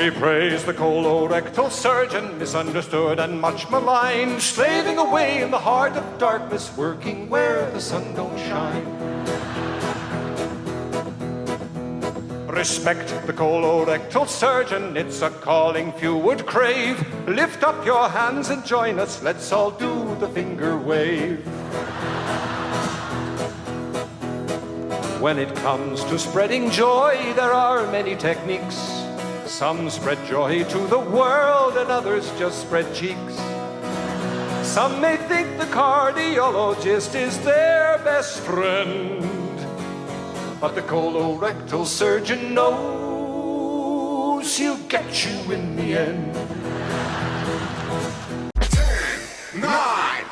We praise the colorectal surgeon, misunderstood and much maligned, slaving away in the heart of darkness, working where the sun don't shine. Respect the colorectal surgeon, it's a calling few would crave. Lift up your hands and join us, let's all do the finger wave. When it comes to spreading joy, there are many techniques. Some spread joy to the world and others just spread cheeks. Some may think the cardiologist is their best friend, but the colorectal surgeon knows he'll get you in the end. 10, 9,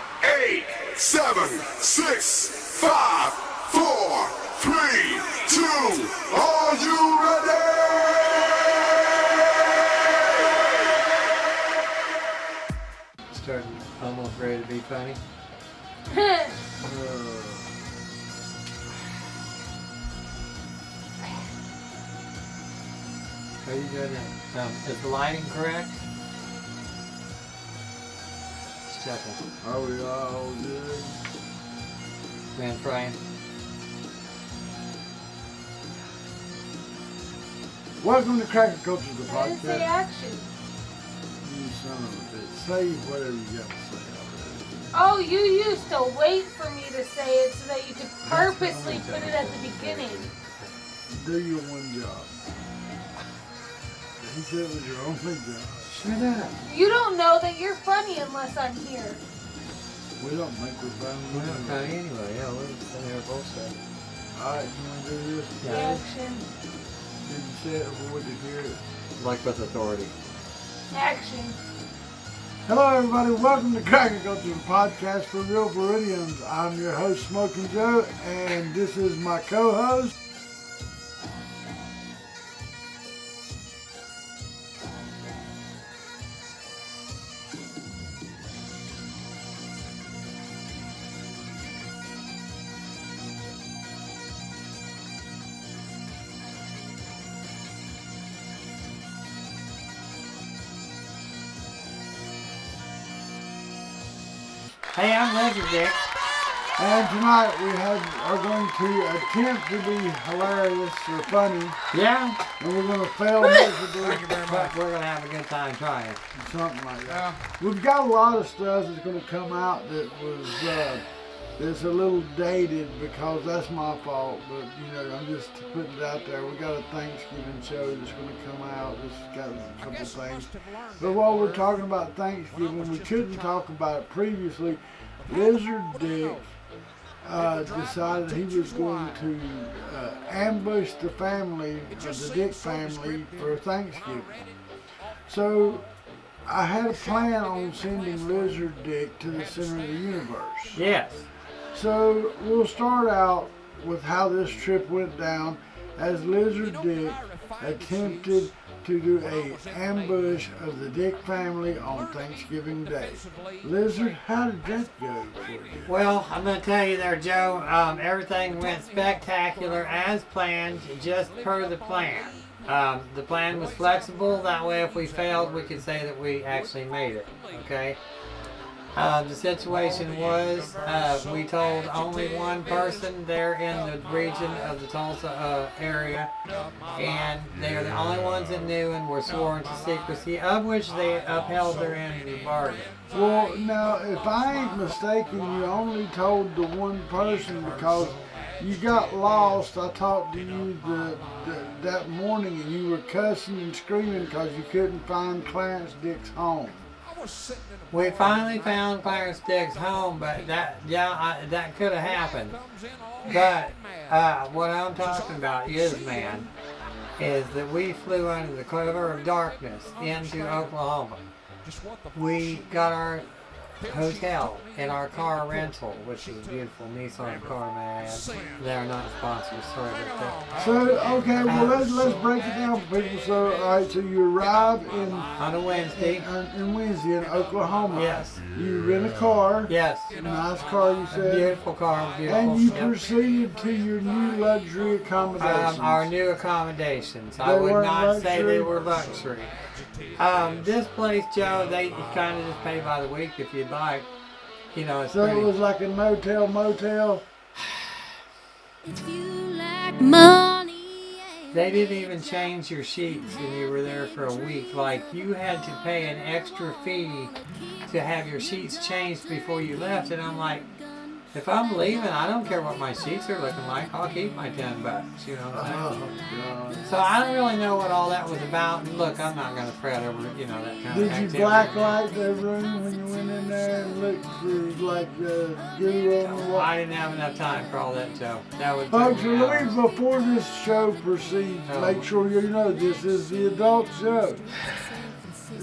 8, 7, 6, 5, 4, 3, 2, are you ready? Starting almost ready to be funny. How are you doing that? Is the lighting correct? Just checking. Are we all good? Man frying. Welcome to Cracker Culture, the I didn't say podcast. action. You son of a bitch. Say whatever you got to say already. Oh, you used to wait for me to say it so that you could purposely put it at the beginning. Do your one job. He said it was your only job. Shut up. You don't know that you're funny unless I'm here. We don't think we're funny. We're not funny anyway. Yeah, we're sitting here bullshit. Alright, can we do this? Yeah. Action. Did you say it or would you hear it? Like with authority. Action. Hello everybody, welcome to Cracker Culture, the podcast for real Floridians. I'm your host, Smokin Joe, and this is my co-host. Hey, I'm Lizard Dick. And tonight we are going to attempt to be hilarious or funny, Yeah. and we're going to fail miserably. Thank you very much. We're going to have a good time trying. Something like that. We've got a lot of stuff that's going to come out that was that's a little dated because that's my fault. But you know, I'm just putting it out there. We got a Thanksgiving show that's going to come out. It's got a couple things. But while we're talking about Thanksgiving, we couldn't talk about it previously. Lizard Dick decided he was going to ambush the family, the Dick family, for Thanksgiving. So I had a plan on sending Lizard Dick to the center of the universe. Yes. So we'll start out with how this trip went down as Lizard Dick attempted to do a ambush of the Dick family on Thanksgiving Day. Lizard, how did that go for you? Well, I'm going to tell you there, Joe, everything went spectacular as planned, just per the plan. The plan was flexible, that way if we failed, we could say that we actually made it, okay? The situation was, we told only one person there in the region of the Tulsa area, and they are the only ones that knew and were sworn to secrecy, of which they upheld their end of the bargain. Well, now, if I ain't mistaken, you only told the one person because you got lost. I talked to you that morning and you were cussing and screaming because you couldn't find Clarence Dick's home. We finally found Clarence Dick's home, but that could have happened. But what I'm talking about is that we flew under the cover of darkness into Oklahoma. We got our hotel in our car rental, which is a beautiful Nissan car, may I add. They're not sponsors, sorry about that. So, okay, well, let's break it down for people. So, all right, so you arrive On a Wednesday. in Wednesday in Oklahoma. Yes. You rent a car. Yes. Nice car, you said. Beautiful car, beautiful. And you Yep. proceeded to your new luxury accommodations. Our new accommodations. I They would weren't not say they luxury? were luxury. This place, Joe, they kind of just pay by the week if you'd like. You know, it's So pretty. it was like a no-tell motel. If you like money, They didn't even change your sheets and you were there for a week. Like, you had to pay an extra fee to have your sheets changed before you left. And I'm like, if I'm leaving, I don't care what my sheets are looking like. I'll keep my $10, you know what I'm saying? Oh, God. So I don't really know what all that was about. And look, I'm not going to fret over, you know, that kind of Did activity. you blacklight the room when you went in there and looked for like goo on the wall? I didn't have enough time for all that, Joe. That would Folks, take me hours. Louise, before this show proceeds, Oh. make sure you know this is the adult show.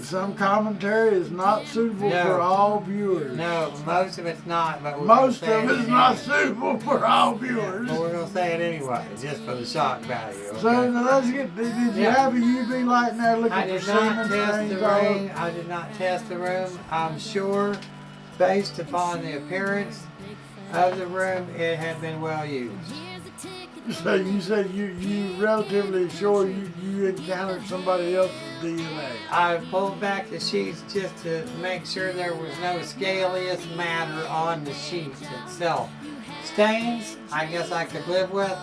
Some commentary is not suitable No. for all viewers. No, most of it's not, but we're Most gonna say of it it's not anyway. suitable for all viewers. But we're going to say it anyway, just for the shock value. Okay? So now let's get. Did you Yeah. have a UV light in there looking I for did not semen test stains the all over? room. I did not test the room. I'm sure, based upon the appearance of the room, it had been well used. So you said you relatively sure you encountered somebody else's DNA. I pulled back the sheets just to make sure there was no scalious matter on the sheets itself. Stains, I guess I could live with,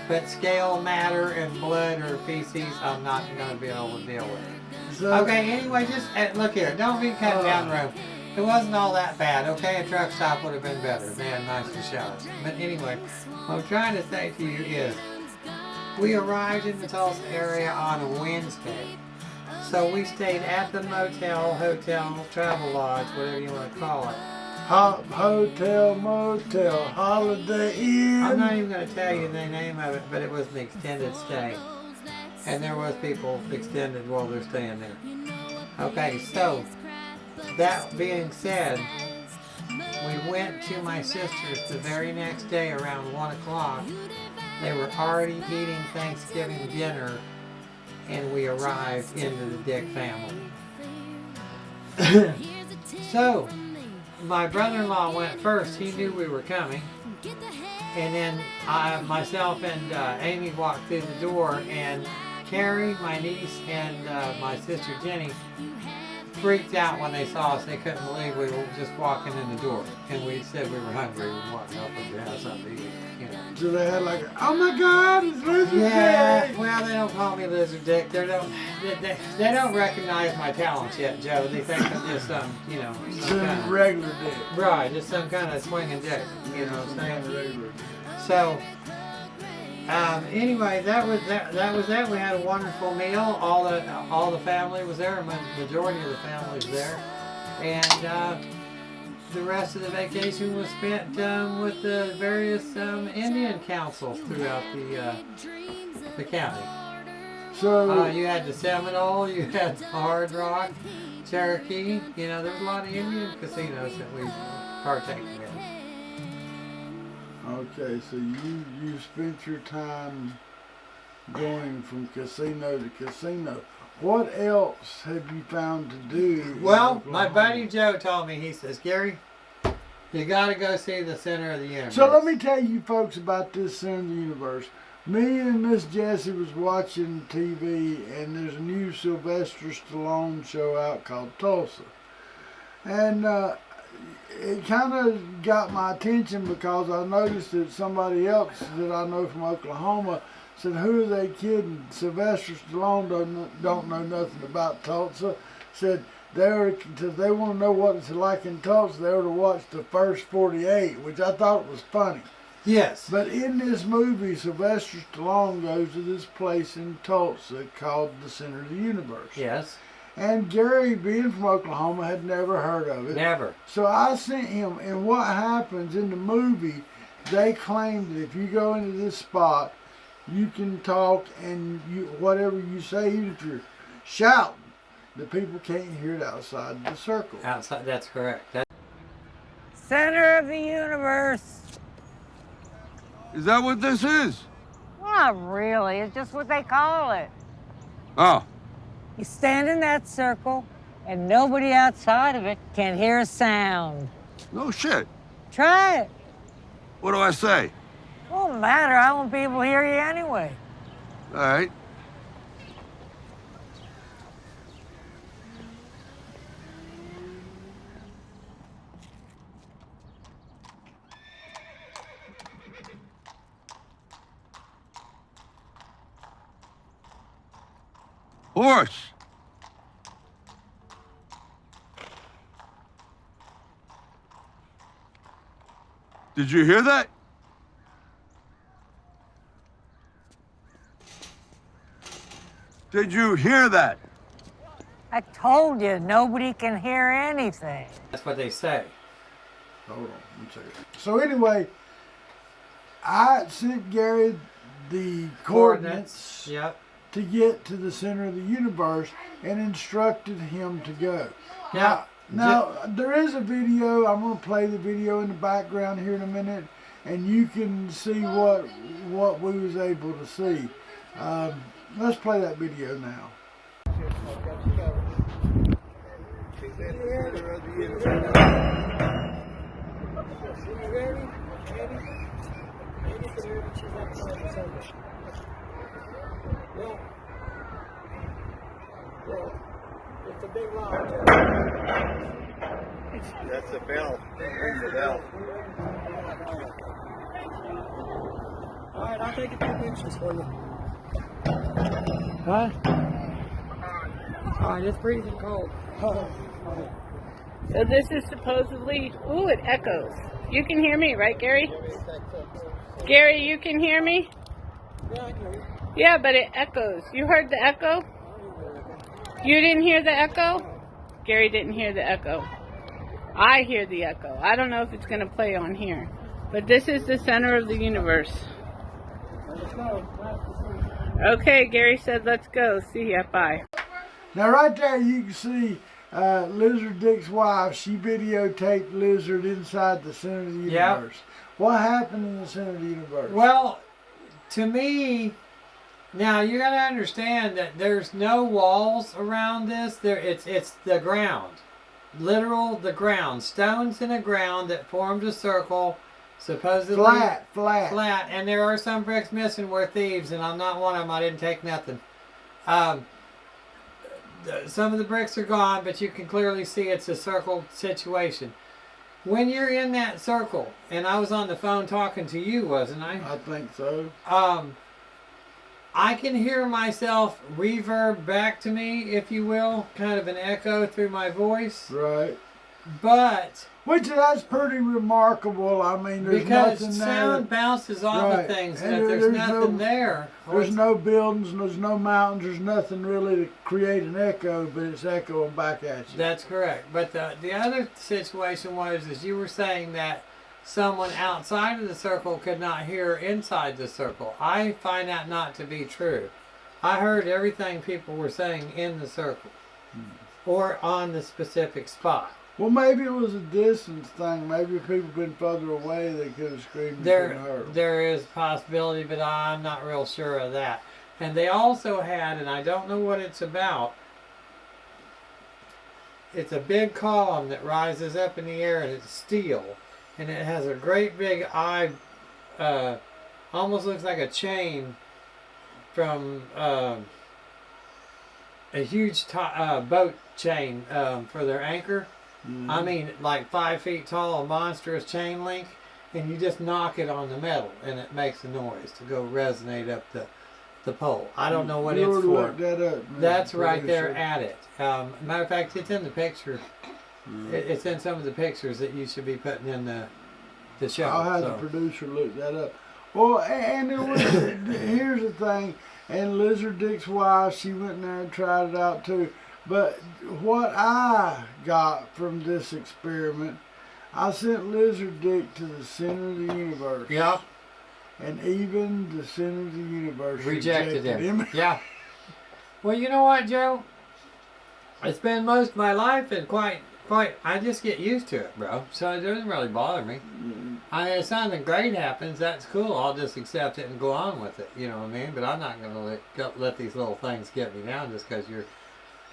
but scale matter and blood or feces, I'm not going to be able to deal with. So, Okay, anyway, just look here. Don't be cutting down the room. It wasn't all that bad, okay? A truck stop would have been better. They had nicer showers. But anyway, what I'm trying to say to you is, we arrived in the Tulsa area on a Wednesday. So we stayed at the motel, hotel, travel lodge, whatever you want to call it. Hotel, motel, Holiday Inn. I'm not even going to tell you the name of it, but it was an extended stay. And there was people extended while they're staying there. Okay, so that being said, we went to my sister's the very next day around 1 o'clock. They were already eating Thanksgiving dinner, and we arrived into the Dick family. So, my brother-in-law went first. He knew we were coming. And then myself and Amy walked through the door, and Carrie, my niece, and my sister Jenny freaked out when they saw us. They couldn't believe we were just walking in the door. And we said we were hungry. We were walking up and to have something to eat, you know. So they had like, oh my God, it's Lizard Yeah, Dick. well, they don't call me Lizard Dick. They don't recognize my talents yet, Joe. They think I'm just some, you know, It's some a kind of, regular dick. right, just some kind of swinging dick. You know what I'm saying? Regular dick. So, anyway, that was that. We had a wonderful meal. All the family was there. Majority of the family was there, and the rest of the vacation was spent with the various Indian councils throughout the county. So, You had the Seminole, you had the Hard Rock, Cherokee. You know, there was a lot of Indian casinos that we partaken in. okay, so you spent your time going from casino to casino. What else have you found to do? in Well, my Oklahoma? buddy Joe told me, he says, Gary, you got to go see the center of the universe. So let me tell you folks about this Center of the Universe. Me and Miss Jessie was watching TV, and there's a new Sylvester Stallone show out called Tulsa. And it kind of got my attention because I noticed that somebody else that I know from Oklahoma said, who are they kidding? Sylvester Stallone don't know nothing about Tulsa. Said, they want to know what it's like in Tulsa, they ought to watch the first 48, which I thought was funny. Yes. But in this movie, Sylvester Stallone goes to this place in Tulsa called the Center of the Universe. Yes. And Gary, being from Oklahoma, had never heard of it. Never. So I sent him, and what happens in the movie, they claim that if you go into this spot, you can talk, and whatever you say, even if you're shouting, the people can't hear it outside the circle. Outside, that's correct. center of the universe. Is that what this is? Well, not really. It's just what they call it. Oh. You stand in that circle, and nobody outside of it can hear a sound. No shit. Try it. What do I say? Won't matter. I won't be able to hear you anyway. All right. Horse. Did you hear that? Did you hear that? I told you, nobody can hear anything. That's what they say. Hold on one second. So anyway, I sent Gary the coordinates Yep. to get to the center of the universe and instructed him to go. Yeah. Now there is a video. I'm going to play the video in the background here in a minute, and you can see what we was able to see. Let's play that video now. It's a big line. That's the bell. Ring the bell. All right, I'll take a few pictures for you. Huh? All right, it's freezing cold. So this is supposedly, ooh, it echoes. You can hear me, right, Gary? Gary, you can hear me? Yeah, I can hear you. Yeah, but it echoes. You heard the echo? You didn't hear the echo? Gary didn't hear the echo. I hear the echo. I don't know if it's going to play on here. But this is the center of the universe. Let's go. Okay, Gary said let's go. See ya. Bye. Now right there you can see Lizard Dick's wife. She videotaped Lizard inside the center of the universe. Yep. What happened in the center of the universe? Well, to me, now you got to understand that there's no walls around this. It's the ground, literal the ground, stones in the ground that formed a circle, supposedly flat. And there are some bricks missing where thieves, and I'm not one of them. I didn't take nothing. Some of the bricks are gone, but you can clearly see it's a circle situation. When you're in that circle, and I was on the phone talking to you, wasn't I? I think so. I can hear myself reverb back to me, if you will, kind of an echo through my voice. Right. But which that's pretty remarkable. I mean, there's because nothing sound there. bounces off Right. of things, And and if there's nothing there, there's no buildings, there's no mountains, there's nothing really to create an echo, but it's echoing back at you. That's correct. But the other situation was, as you were saying, that someone outside of the circle could not hear inside the circle. I find that not to be true. I heard everything people were saying in the circle or on the specific spot. Well, maybe it was a distance thing. Maybe if people been further away, they could have screamed and couldn't heard. There is a possibility, but I'm not real sure of that. And they also had, and I don't know what it's about, it's a big column that rises up in the air, and it's steel. And it has a great big eye, almost looks like a chain from a huge boat chain for their anchor. Mm-hmm. I mean, like 5 feet tall, a monstrous chain link, and you just knock it on the metal, and it makes a noise to go resonate up the pole. I don't know what it's for. Look that up, man. That's right there at it. Matter of fact, it's in the picture. It's in some of the pictures that you should be putting in the show. I'll have the producer look that up. Well, and it was, here's the thing, and Lizard Dick's wife, she went in there and tried it out too. But what I got from this experiment, I sent Lizard Dick to the center of the universe. Yeah. And even the center of the universe rejected him. Yeah. Well, you know what, Joe? I spent most of my life in quite quite. I just get used to it, bro. So it doesn't really bother me. If something great happens, that's cool. I'll just accept it and go on with it. You know what I mean? But I'm not gonna let these little things get me down just because you're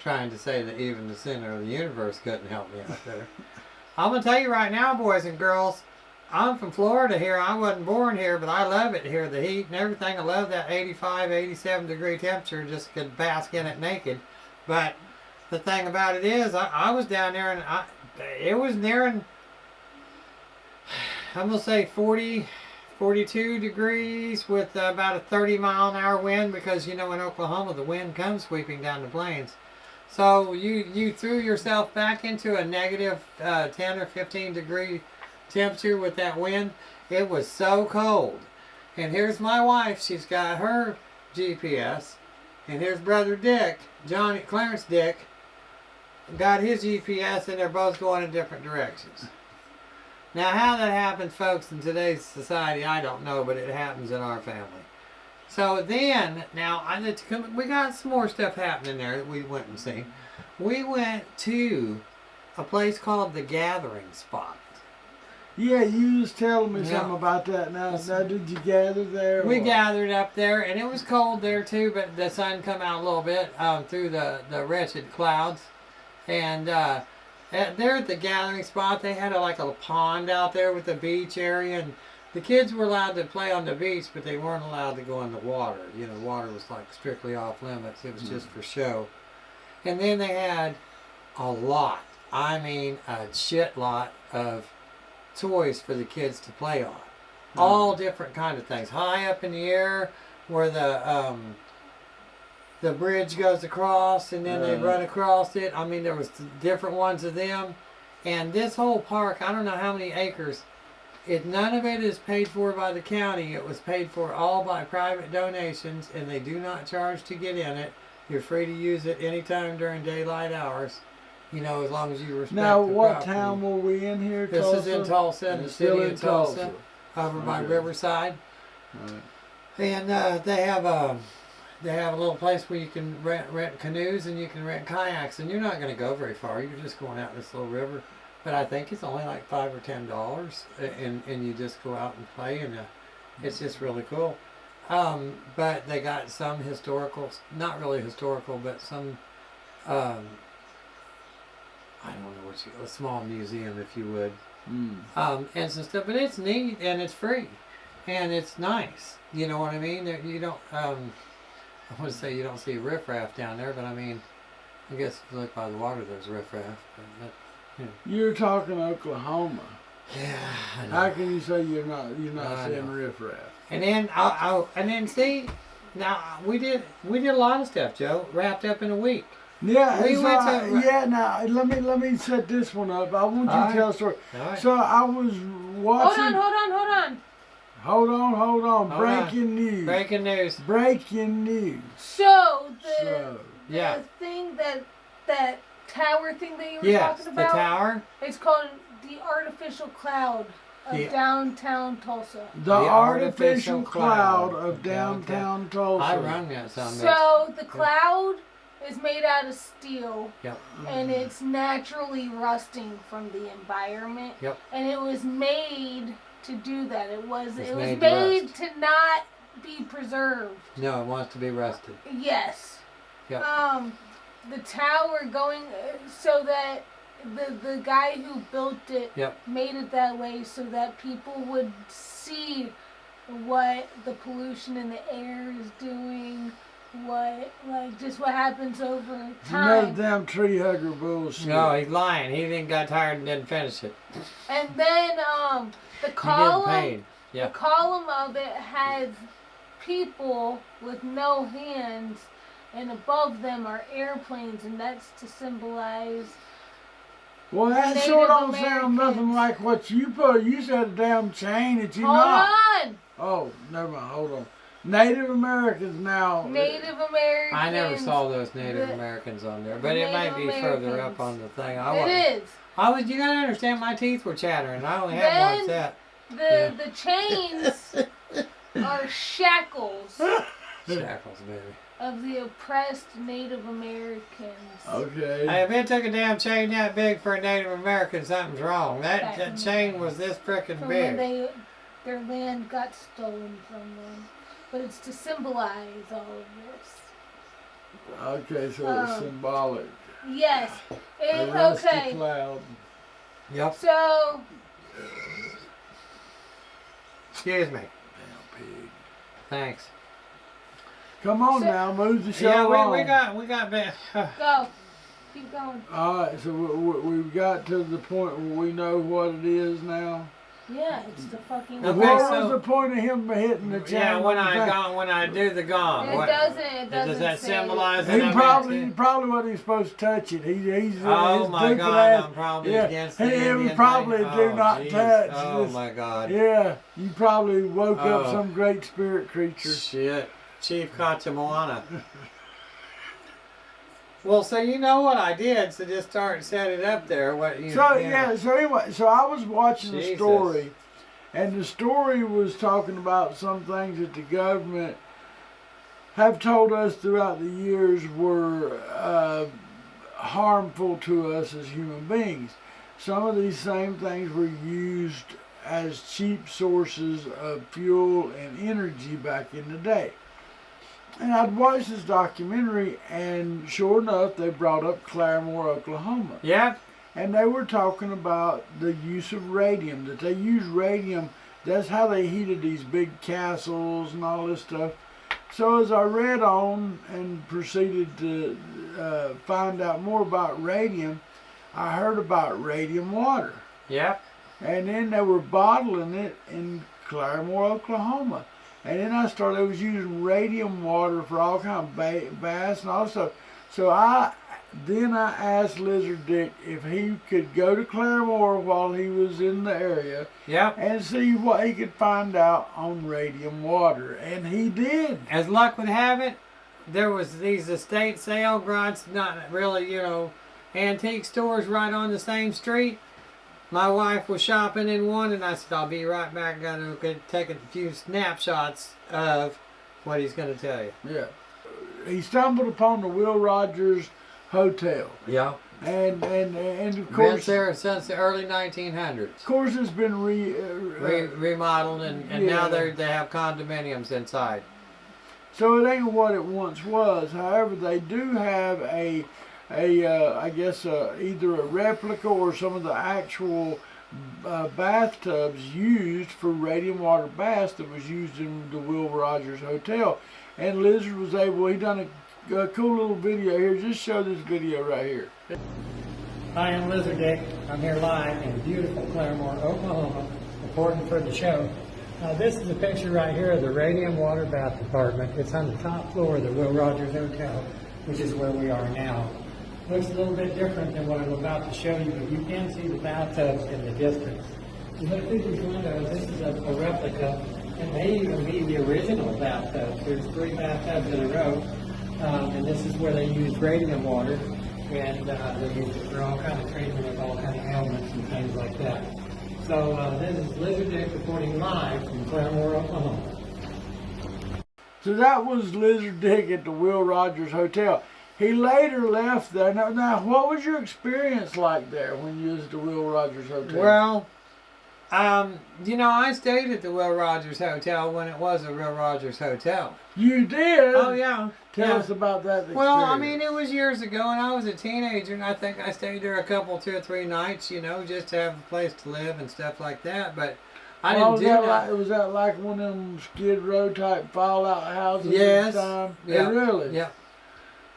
trying to say that even the center of the universe couldn't help me out there. I'm gonna tell you right now, boys and girls. I'm from Florida here. I wasn't born here, but I love it here. The heat and everything. I love that 85, 87 degree temperature. Just could bask in it naked. But the thing about it is, I was down there and it was nearing, I'm going to say 40, 42 degrees with about a 30-mile-an-hour wind because, you know, in Oklahoma, the wind comes sweeping down the plains. So you threw yourself back into a negative 10 or 15 degree temperature with that wind. It was so cold. And here's my wife. She's got her GPS. And here's brother Dick, Clarence Dick, got his GPS, and they're both going in different directions. Now, how that happens, folks, in today's society, I don't know, but it happens in our family. So then, now, we got some more stuff happening there that we went and seen. We went to a place called The Gathering Spot. Yeah, you was telling me something about that. Now, did you gather there? We gathered up there, and it was cold there too, but the sun come out a little bit through the wretched clouds. And there at the gathering spot, they had like a pond out there with a beach area, and the kids were allowed to play on the beach, but they weren't allowed to go in the water. You know, water was like strictly off limits. It was just for show. And then they had a lot, I mean a shit lot of toys for the kids to play on. All different kind of things. High up in the air where the bridge goes across and then they run across it. I mean, there was different ones of them. And this whole park, I don't know how many acres, none of it is paid for by the county. It was paid for all by private donations, and they do not charge to get in it. You're free to use it anytime during daylight hours. You know, as long as you respect now, the what property. town were we in here? This Tulsa? is in Tulsa, in the city of Tulsa, over by Okay. Riverside. Right. And they have a little place where you can rent canoes and you can rent kayaks, and you're not going to go very far. You're just going out this little river. But I think it's only like $5 or $10, and you just go out and play, and it's just really cool. But they got some historical, not really historical, but some. I don't know a small museum, if you would, and some stuff. But it's neat and it's free, and it's nice. You know what I mean? You don't. I want to say you don't see riffraff down there, but I mean, I guess if you look by the water, there's riffraff. But You're talking Oklahoma. yeah. I know. How can you say you're not seeing riffraff? And then see, now we did a lot of stuff, Joe, wrapped up in a week. Yeah, We so went to- now let me set this one up. I want you All to tell a story. All right. So I was watching. Hold on. Hold on. Hold on. Breaking news. Breaking news. Breaking news. So Yeah. the thing that tower thing that you were Yes, talking the about. tower. It's called the artificial cloud of The- downtown Tulsa. The artificial cloud of downtown Tulsa. I rung that sound. So the cloud is made out of steel, Yep. and it's naturally rusting from the environment. Yep. And it was made to do that. It was made made to to not be preserved. No, it wants to be rusted. Yes. Yep. The tower going so that the guy who built it Yep. made it that way so that people would see what the pollution in the air is doing, what happens over Another time. damn tree hugger bullshit. No, he's lying. He didn't got tired and didn't finish it. And then the He getting column paid. Yeah. the column of it has people with no hands, and above them are airplanes, and that's to symbolize. Well, that Native sure don't sound nothing Americans. like what you put. You said a damn chain that you Hold not. on! Oh, never mind. Hold on. Native Americans now. Native Americans. I never saw those Native the- Americans on there, but it might be Native further up Americans. on the thing. It is. You gotta understand, my teeth were chattering. I only had one Then- set. The chains are shackles. Shackles, baby. of the oppressed Native Americans. Okay. Hey, if it took a damn chain that big for a Native American, something's wrong. Back in That the chain day. was this frickin' From when big. their land got stolen from them. But it's to symbolize all of this. Okay, so it's symbolic. Yes. A rusty Okay. cloud. Yep. So Excuse me. Damn pig. Thanks. Come on now, move the show Yeah, on. we got go. Keep going. All right, so we've got to the point where we know what it is now. Yeah, it's the fucking. Okay, what so- was the point of him hitting the chain? Yeah, when on the thing? when I do the gong. It doesn't. Does that say- symbolize that He I'm probably into- wasn't supposed to touch it. He's Oh his my stupid God! ass- I'm probably yeah, against the it was Indian probably thing. do not jeez. touch. Oh This- my God! Yeah, you probably woke up Oh. some great spirit creature. Shit, Chief Kachamoana. Well, so you know what I did, so just set it up there. What you? So you know. yeah, so anyway, so I was watching the Jesus. story, and the story was talking about some things that the government have told us throughout the years were harmful to us as human beings. Some of these same things were used as cheap sources of fuel and energy back in the day. And I'd watched this documentary, and sure enough, they brought up Claremore, Oklahoma. Yep. And they were talking about the use of radium, that they use radium. That's how they heated these big castles and all this stuff. So as I read on and proceeded to find out more about radium, I heard about radium water. Yep. And then they were bottling it in Claremore, Oklahoma. And then I was using radium water for all kind of baths and all stuff. So then I asked Lizard Dick if he could go to Claremore while he was in the area. Yep. And see what he could find out on radium water. And he did. As luck would have it, there was these estate sale grunts, not really, antique stores right on the same street. My wife was shopping in one, and I said, I'll be right back. Gonna take a few snapshots of what he's going to tell you. Yeah. He stumbled upon the Will Rogers Hotel. Yeah. And of Been course, there since the early 1900s. of course, it's been Remodeled, and now they have condominiums inside. So it ain't what it once was. However, they do have I guess either a replica or some of the actual bathtubs used for radium water baths that was used in the Will Rogers Hotel. And Lizard was he done a cool little video here. Just show this video right here. Hi, I'm Lizard Dick. I'm here live in beautiful Claremore, Oklahoma, reporting for the show. This is a picture right here of the radium water bath department. It's on the top floor of the Will Rogers Hotel, which is where we are now. Looks a little bit different than what I'm about to show you, but you can see the bathtubs in the distance. You look through these windows, this is a replica. It may even be the original bathtubs. There's 3 bathtubs in a row, and this is where they use radium water, and they use it for all kind of treatment of all kind of ailments and things like that. So this is Lizard Dick reporting live from Claremore, Oklahoma. So that was Lizard Dick at the Will Rogers Hotel. He later left there. Now, what was your experience like there when you was at the Will Rogers Hotel? Well, I stayed at the Will Rogers Hotel when it was a Will Rogers Hotel. You did? Oh, yeah. Tell us about that experience. Well, I mean, it was years ago, and I was a teenager, and I think I stayed there 2 or 3 nights, just to have a place to live and stuff like that, but I didn't do that. Was that like one of them Skid Row type fallout houses Yes. at the time? Yeah. Really? Yeah.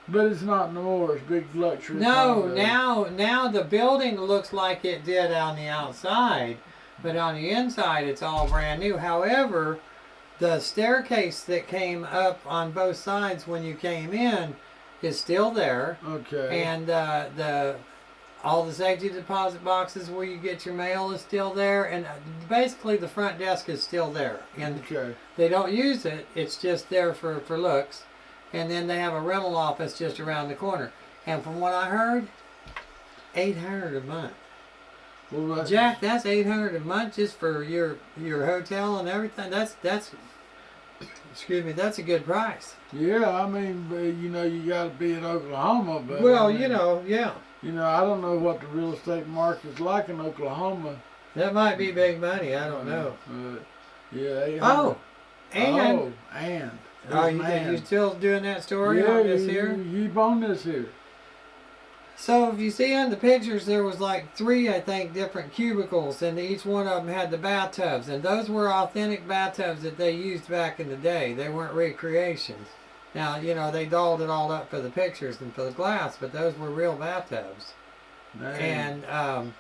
But it's not no more. It's big luxury. No, condo. now the building looks like it did on the outside, but on the inside it's all brand new. However, the staircase that came up on both sides when you came in is still there. Okay. And all the safety deposit boxes where you get your mail is still there, and basically the front desk is still there. And Okay. they don't use it; it's just there for looks. And then they have a rental office just around the corner. And from what I heard, $800 a month. Well, Jack, that's $800 a month just for your hotel and everything. That's Excuse me, that's a good price. Yeah, I mean, but, you know, you got to be in Oklahoma. But Well, I mean, you know, yeah. You know, I don't know what the real estate market's like in Oklahoma. That might be big money. I don't know. Yeah. 800. Oh, and There's are an you still doing that story yeah, on this here? You on this here. So if you see on the pictures, there was like 3, I think, different cubicles, and each one of them had the bathtubs, and those were authentic bathtubs that they used back in the day. They weren't recreations. Now, you know, they dolled it all up for the pictures and for the glass, but those were real bathtubs. Dang. And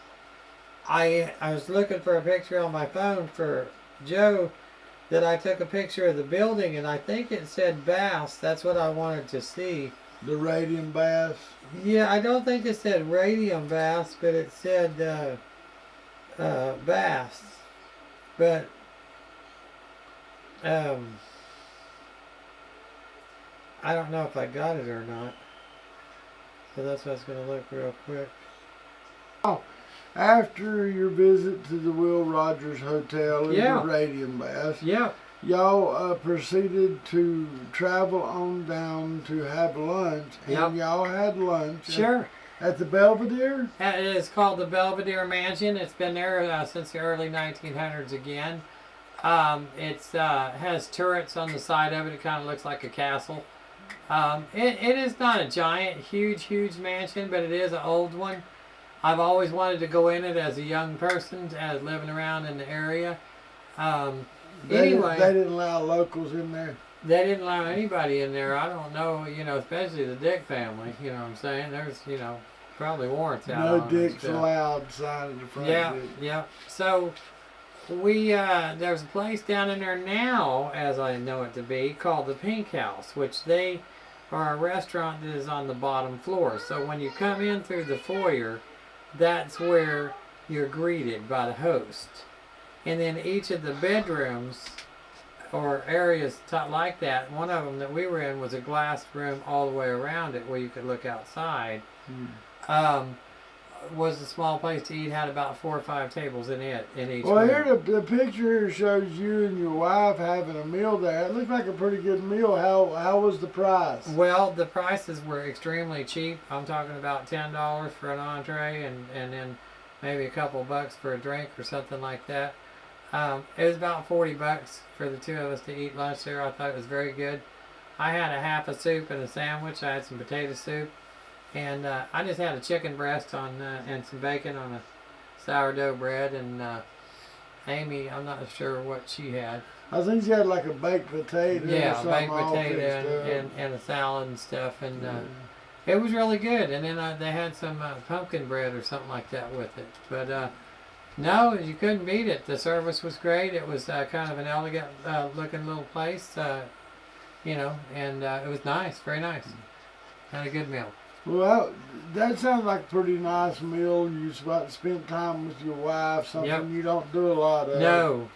I was looking for a picture on my phone for Joe that I took a picture of the building, and I think it said Bass. That's what I wanted to see. The radium bass. Yeah, I don't think it said radium bass, but it said bass. But I don't know if I got it or not. So that's what I was going to look real quick. Oh, after your visit to the Will Rogers Hotel in Yeah. the radium bass, Yeah. y'all proceeded to travel on down to have lunch, and Yep. y'all had lunch. Sure. At the Belvedere? It is called the Belvedere Mansion. It's been there since the early 1900s again. It has turrets on the side of it. It kind of looks like a castle. It is not a giant, huge mansion, but it is an old one. I've always wanted to go in it as a young person, as living around in the area. Anyway, They didn't allow locals in there. they didn't allow anybody in there. I don't know, you know, especially the Dick family. You know what I'm saying? There's, you know, probably warrants out No on it dicks and stuff. allowed sign at the front. Yeah, Dick. yeah. So we there's a place down in there now, as I know it to be, called the Pink House, which they are a restaurant that is on the bottom floor. So when you come in through the foyer, that's where you're greeted by the host. And then each of the bedrooms or areas like that, one of them that we were in was a glass room all the way around it where you could look outside. Was a small place to eat, had about 4 or 5 tables in each Well, room. here the picture here shows you and your wife having a meal there. It looked like a pretty good meal. How was the price? Well, the prices were extremely cheap. I'm talking about $10 for an entree and then maybe a couple bucks for a drink or something like that. It was about $40 for the 2 of us to eat lunch there. I thought it was very good. I had a half a soup and a sandwich. I had some potato soup. And I just had a chicken breast on and some bacon on a sourdough bread. And Amy, I'm not sure what she had. I think she had like a baked potato. Yeah, or something baked all potato fixed up. and a salad and stuff. And it was really good. And then they had some pumpkin bread or something like that with it. But no, you couldn't beat it. The service was great. It was kind of an elegant looking little place, you know, and it was nice, very nice. Had a good meal. Well, that sounds like a pretty nice meal. You spent time with your wife, something you don't do a lot of. No.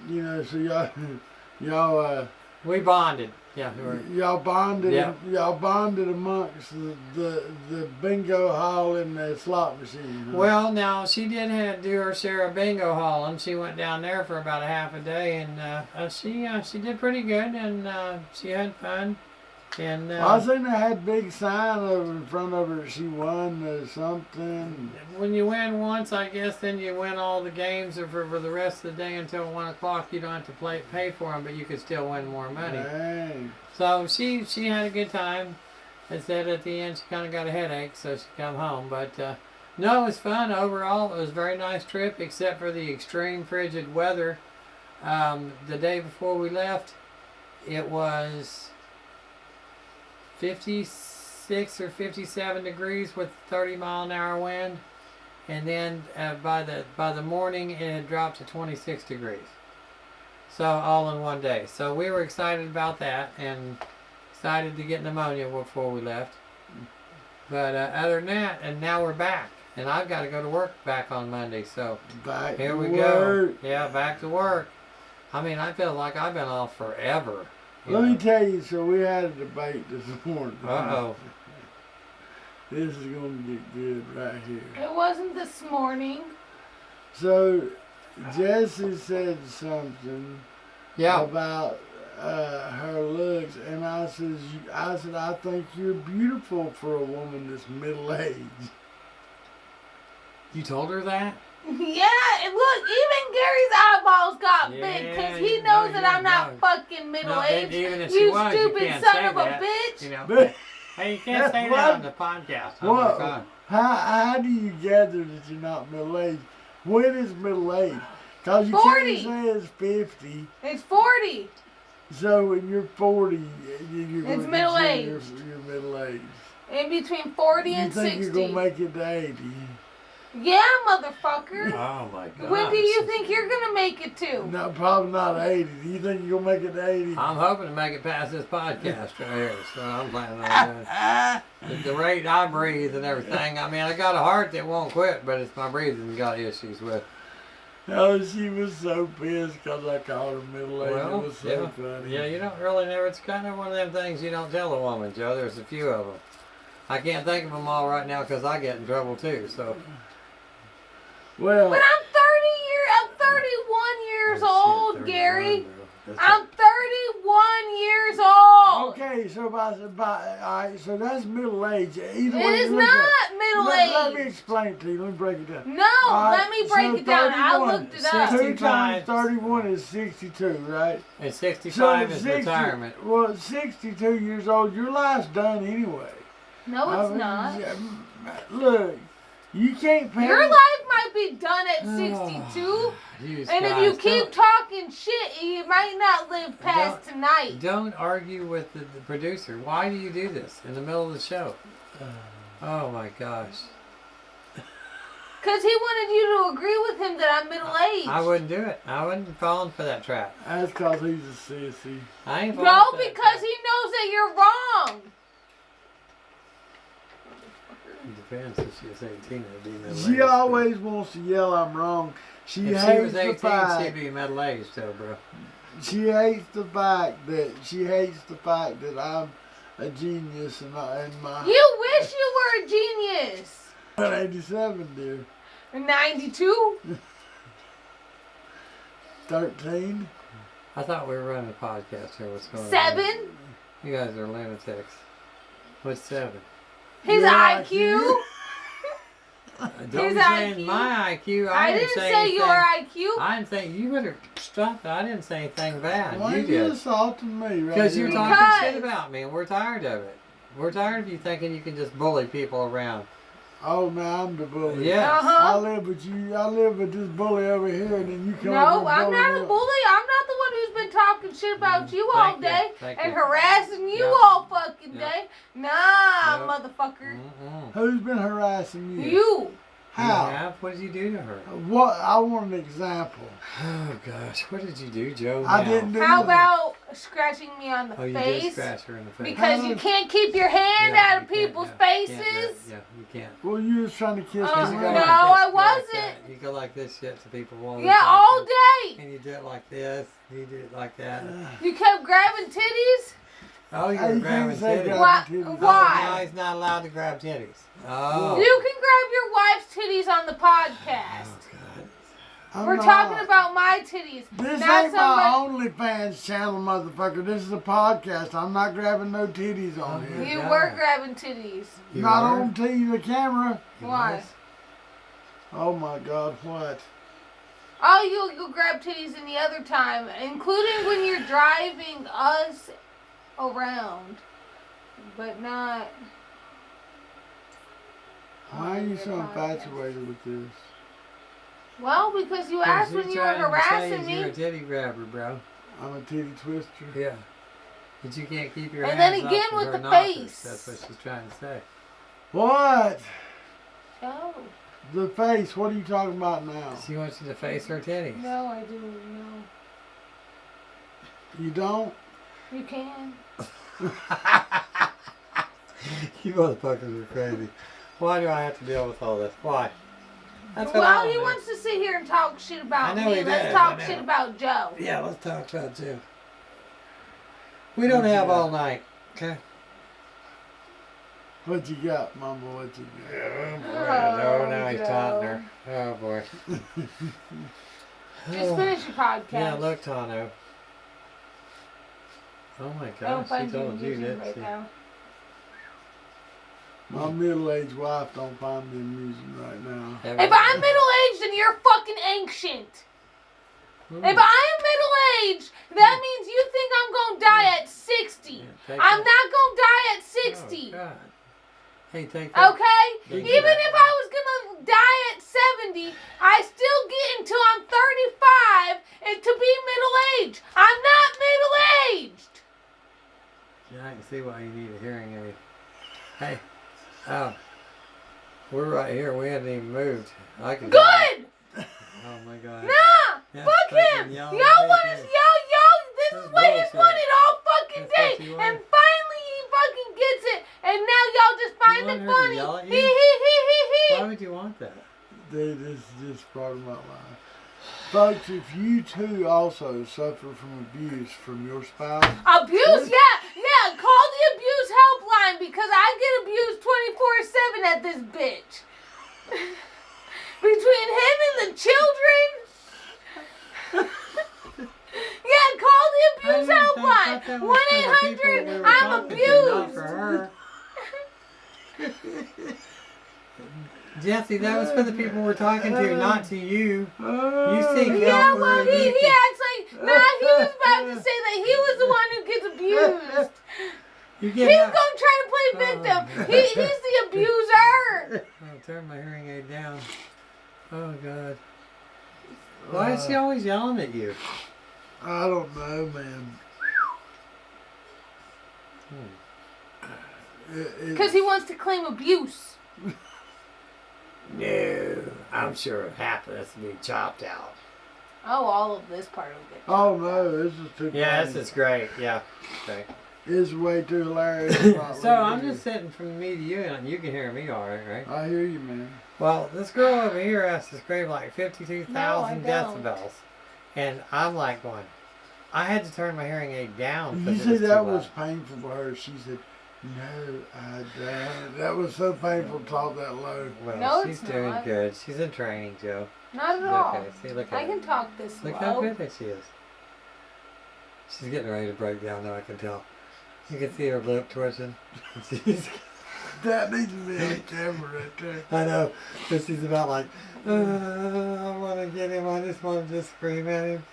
You know, so y'all we bonded. Yeah, y'all bonded. Yeah. Y'all bonded amongst the bingo hall and the slot machine. Huh? Well, now she did do her share of bingo hauling. She went down there for about a half a day, and she did pretty good, and she had fun. And I seen they had big sign over in front of her that she won something. When you win once, I guess, then you win all the games for the rest of the day until 1 o'clock. You don't have to pay for them, but you could still win more money. Dang. So she had a good time. It said at the end she kind of got a headache, so she come home. But no, it was fun overall. It was a very nice trip, except for the extreme frigid weather. The day before we left, it was 56 or 57 degrees with 30-mile-an-hour wind, and then by the morning it had dropped to 26 degrees. So all in one day. So we were excited about that and excited to get pneumonia before we left. But other than that, and now we're back, and I've got to go to work back on Monday. So Back here to we work. go. Yeah, back to work. I mean, I feel like I've been off forever. Let me tell you, so we had a debate this morning. Uh-oh. This is going to get good right here. It wasn't this morning. So Jesse said something Yeah. about her looks, and I said, I think you're beautiful for a woman that's middle aged. You told her that? Yeah, and look, even Gary's eyeballs got big Yeah, because he knows that I'm not fucking middle aged. Even if she You was, stupid you can't son say of a that, bitch. You know. But Hey, you can't say What? that on the podcast. Oh my what? God. How do you gather that you're not middle aged? When is middle age? Because you 40. can't say it's 50. It's 40. So when you're 40, you're It's gonna middle consider aged. You're middle aged. In between 40 You and think 60. you're gonna make it to 80? Yeah, motherfucker. Oh my God. When do you think you're gonna make it to? No, probably not 80. Do you think you're gonna make it to 80? I'm hoping to make it past this podcast right here, so I'm planning on doing. At the rate I breathe and everything, I mean, I got a heart that won't quit, but it's my breathing got issues with. Oh, she was so pissed because I called her middle aged. Well, It was so yeah. funny. Yeah, you don't really know. It's kind of one of them things you don't tell a woman, Joe. There's a few of them. I can't think of them all right now because I get in trouble too, so. Well, But I'm 31 years Oh, shit, old, 31, Gary. bro. That's I'm 31 years old. okay, so all right, so that's middle age. Either It way is you look at not middle Let me age. explain it to you. Let me break it down. No, All right, let me break so it down. I 31, looked it up. 60. 2 times 31 is 62, right? And 65 is 60 retirement. Well, 62 years old, your life's done anyway. No, I it's mean, not. yeah, Look, you can't pay. Your life might be done at 62. Jesus And if you Christ, keep talking shit, you might not live past tonight. Don't argue with the producer. Why do you do this in the middle of the show? Oh my gosh. Because he wanted you to agree with him that I'm middle aged. I wouldn't do it. I wouldn't fall for that trap. That's because he's a sissy. I ain't No, falling for that because trap. he knows that you're wrong. It depends if she was 18, it'd be middle She always wants to yell I'm wrong. She If she hates was the 18, she'd fact. be middle aged, though, bro. She hates the fact that I'm a genius and my. You wish you were a genius. 87, dear. 92? 13. I thought we were running a podcast here. What's going on? 7? You guys are lunatics. What's 7? His Your IQ? Don't His be saying IQ. my IQ. I didn't say your IQ. I didn't say you better stop that. I didn't say anything bad. Why you are you did. assaulting me right Because you're here? talking shit about me, and we're tired of it. We're tired of you thinking you can just bully people around. Oh, now I'm the bully. Yes. Uh-huh. I live with you. I live with this bully over here, and then you come No, over I'm and not a me. bully. I'm not the one who's been talking shit about you all Thank you. day Thank and you. harassing you Yep. all fucking Yep. day. Nah, Yep. motherfucker. Mm-mm. Who's been harassing you? You. How? You have? What did you do to her? What? I want an example. Oh gosh, what did you do, Joe? I now? didn't do How nothing. about scratching me on the Oh, you did face? scratch her in the face. Because you can't keep your hand Yeah, out of you can't, people's yeah. Can't do faces. it. Yeah, you can't. Well, you was trying to kiss Oh, me. You no, go right? like this, I you go like wasn't. that. You go like this shit to people while they're Yeah, all talking. day. And you do it like this. You do it like that. You kept grabbing titties. Oh, Hey, you're you grabbing can't say titties. grab Why? titties. Oh, Why? now he's not allowed to grab titties. Oh. You can grab your wife's titties on the podcast. Oh, We're not. talking about my titties. This not ain't somebody. my OnlyFans channel, motherfucker. This is a podcast. I'm not grabbing no titties on Oh, here. You God. were grabbing titties. You Not were? on TV, the camera. You Why? was? Oh my God, what? Oh, you'll grab titties any other time, including when you're driving us around, but not. Why are you your so podcast. infatuated with this? Well, because you 'Cause asked you're when you were trying to harassing say You're a me, titty grabber, bro. I'm a titty twister. Yeah. But you can't keep your And hands then again off of with her the knockers. face. That's what she's trying to say. What? oh The face. What are you talking about now? She wants you to face her titties. no, I didn't know. You don't? You can. You motherfuckers are crazy. Why do I have to deal with all this? Why? That's what I Well, wanna he know. wants to sit here and talk shit about I know me. he Let's does, talk I know. shit about Joe. Yeah, let's talk about you. We don't What you have got? all night. Okay. What you got, Mama? What you got? Oh boy, no, now he's Joe. taunting her. Oh boy. Just finish your podcast. Yeah, look, Tano. Oh my I don't gosh, she find told you, amusing didn't right she? now. My middle-aged wife don't find me amusing right now. If I'm middle-aged, then you're fucking ancient. If I am middle-aged, that means you think I'm gonna die at 60. Yeah, I'm not gonna die at 60. Oh, God. Hey, take that. Okay? Take Even that. if I was gonna die at 70, I still get until I'm 35 and to be middle-aged. I'm not middle-aged. Yeah, I can see why you need a hearing aid. Hey, we're right here. We haven't even moved. I can. Good! Oh my God. Nah! Yeah, Fuck fucking him! y'all Y'all want bullshit. us, y'all, this That's is what he's bullshit. wanted all fucking That's day. what you And want. finally he fucking gets it. And now y'all just find want it her to funny. yell at He, you? he. Why would you want that? This is just part of my life. Folks, if you too also suffer from abuse from your spouse, Abuse? Yeah. Call the abuse helpline because I get abused 24/7 at this bitch. Between him and the children. Yeah, call the abuse helpline. 1-800 I'm abused. Jesse, that was for the people we're talking to, not to you. You seek help. Yeah, where well, you he can- acts like, nah, he was about to say that he was the one who gets abused. You He's get gonna help. try to play victim. He's the abuser. I'll turn my hearing aid down. Oh, God. Why is she always yelling at you? I don't know, man. Because he wants to claim abuse. No, I'm sure half of this will be chopped out. Oh, all of this part will get. Oh no, this is too Yeah, funny. this is great. Yeah. Okay. It's way too hilarious. So I'm just sitting from me to you, and you can hear me all right, right? I hear you, man. Well, this girl over here has to scream like 52,000 No, I don't. decibels. And I'm like going, I had to turn my hearing aid down. You 'cause it see, was too that loud. was painful for her. She said, "No, I don't." That was so painful to talk that low. Well, No, she's it's doing not. good. She's in training, Joe. Not at all. Okay, see, look I at can her. talk this Look low. how good that she is. She's getting ready to break down now, I can tell. You can see her lip twitching. She's, That needs to be on camera right there. I know, but she's about like, I want to get him. I just want to just scream at him.